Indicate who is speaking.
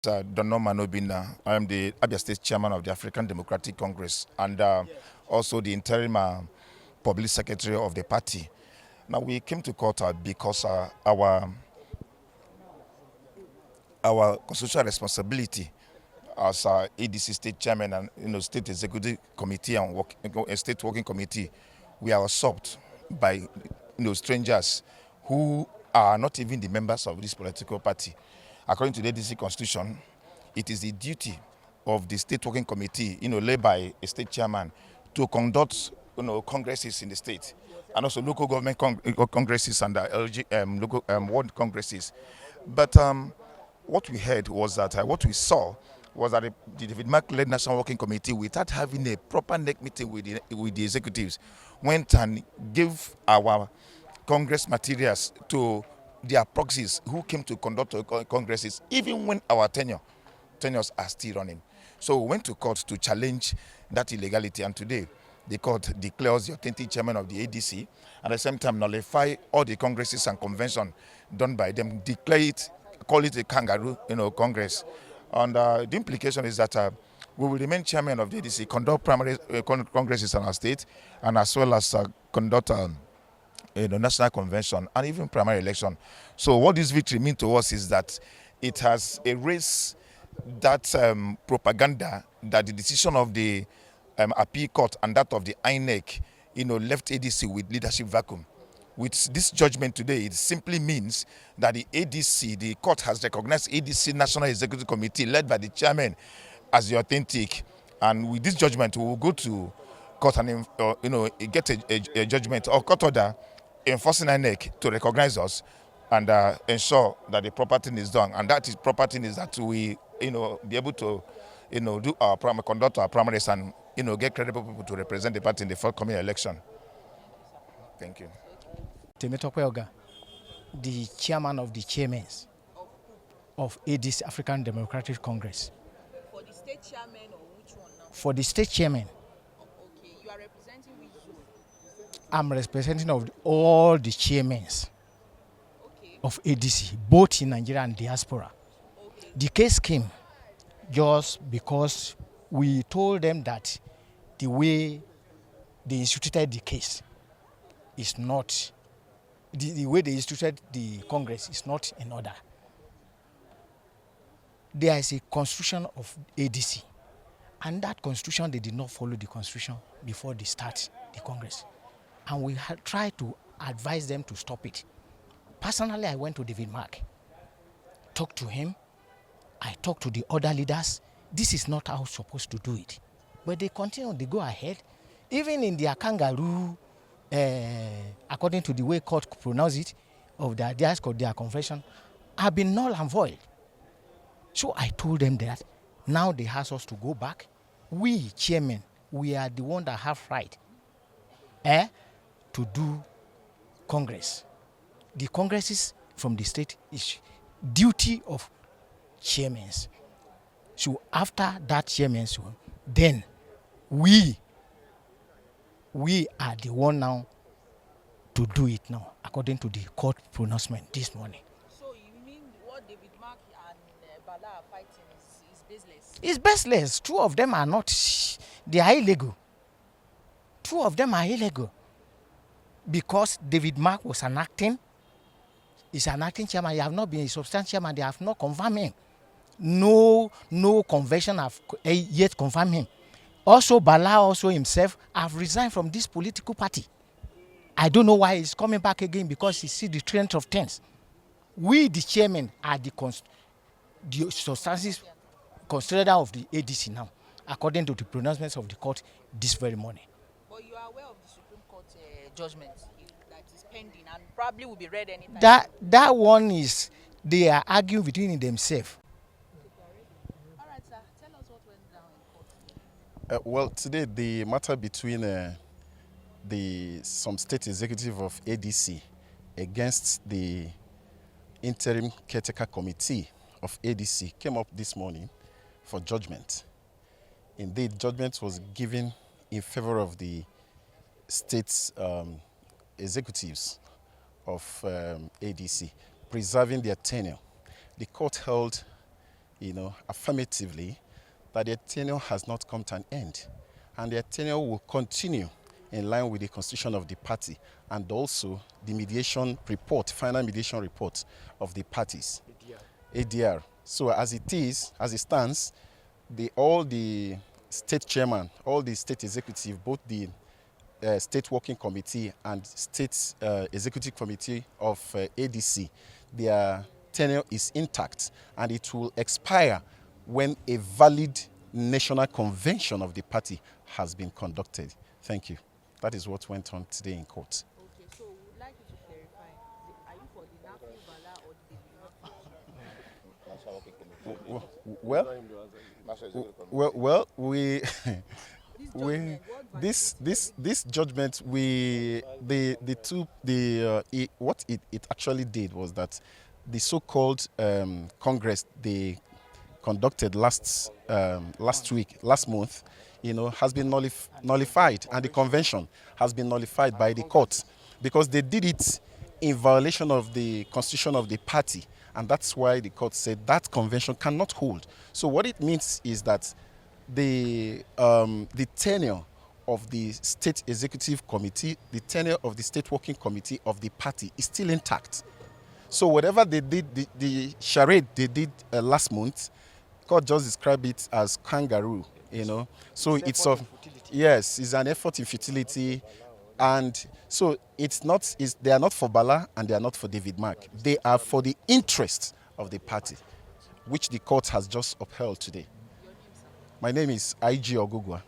Speaker 1: Dono Manobina. I am the Abia State Chairman of the African Democratic Congress and also the interim public secretary of the party. Now we came to court because our constitutional responsibility as ADC state chairman and state executive committee and state working committee, we are usurped by strangers who are not even the members of this political party. According to the ADC constitution, it is the duty of the state working committee, led by a state chairman, to conduct congresses in the state and also local government congresses and local world congresses. But what we heard was that what we saw was that the David Mark-led National Working Committee, without having a proper neck meeting with the executives, went and gave our Congress materials to their proxies who came to conduct congresses, even when our tenures are still running. So we went to court to challenge that illegality, and today the court declares the authentic chairman of the ADC, and at the same time nullify all the congresses and convention done by them, declare it, call it a kangaroo, congress. And the implication is that we will remain chairman of the ADC, conduct primary congresses in our state, and as well as conduct national convention and even primary election. So what this victory means to us is that it has erased that propaganda that the decision of the appeal court and that of the INEC, left ADC with leadership vacuum. With this judgment today, it simply means that the ADC, the court has recognized ADC National Executive Committee led by the chairman as the authentic. And with this judgment, we will go to court and get a judgment or court order enforcing INEC to recognize us and ensure that the proper thing is done. And that is proper thing is that we be able to do our conduct our primaries and get credible people to represent the party in the forthcoming election. Thank you.
Speaker 2: The chairman of the chairmen of ADC African Democratic Congress.
Speaker 3: For the state chairman or which one now?
Speaker 2: For the state chairman.
Speaker 3: Okay, you are representing which zone?
Speaker 2: I'm representing of all the chairmen of ADC, both in Nigeria and diaspora.
Speaker 3: Okay.
Speaker 2: The case came just because we told them that the way they instituted the case is not, the way they instituted the Congress is not in order. There is a constitution of ADC, and that constitution, they did not follow the constitution before they start the Congress. And we had tried to advise them to stop it. Personally, I went to David Mark, talked to him, I talked to the other leaders. This is not how we're supposed to do it. But they continue, they go ahead. Even in their kangaroo, according to the way court pronounce it, of their confession, have been null and void. So I told them that now they ask us to go back. We, chairmen, we are the one that have right to do Congress. The Congresses from the state is duty of chairmen. So after that chairman, then we are the one now to do it now, according to the court pronouncement this morning.
Speaker 3: So you mean what David Mark and Bala are fighting is baseless?
Speaker 2: It's baseless. Two of them are not, they are illegal. Two of them are illegal. Because David Mark was an acting chairman. He have not been a substantial chairman. They have not confirmed him. No convention have yet confirmed him. Also, Bala also himself have resigned from this political party. I don't know why he's coming back again, because he sees the trend of things. We, the chairman, are the substances considered of the ADC now, according to the pronouncements of the court this very morning.
Speaker 3: But you are aware of the Supreme Court judgment that is pending and probably will be read anytime.
Speaker 2: That one is, they are arguing between themselves.
Speaker 3: All right, sir. Tell us what went down in court.
Speaker 4: Well, today the matter between some state executive of ADC against the interim caretaker committee of ADC came up this morning for judgment. Indeed, judgment was given in favor of the state's executives of ADC, preserving their tenure. The court held affirmatively that their tenure has not come to an end, and their tenure will continue in line with the constitution of the party and also the mediation report, final mediation report of the parties, ADR. So as it stands, all the state chairman, all the state executive, both the state working committee and state executive committee of ADC, their tenure is intact, and it will expire when a valid national convention of the party has been conducted. Thank you. That is what went on today in court.
Speaker 3: Okay, so we would like you to clarify. Are you for the Nafi Bala or the
Speaker 4: Well, we
Speaker 3: This judgment,
Speaker 4: what it actually did was that the so-called Congress they conducted last month, has been nullified, and the convention has been nullified by the court because they did it in violation of the constitution of the party, and that's why the court said that convention cannot hold. So what it means is that the tenure of the state executive committee, the tenure of the state working committee of the party is still intact. So whatever they did, the charade they did last month, court just described it as kangaroo, So it's an effort in futility, and so they are not for Bala and they are not for David Mark. They are for the interest of the party, which the court has just upheld today. My name is IG Ogugwa.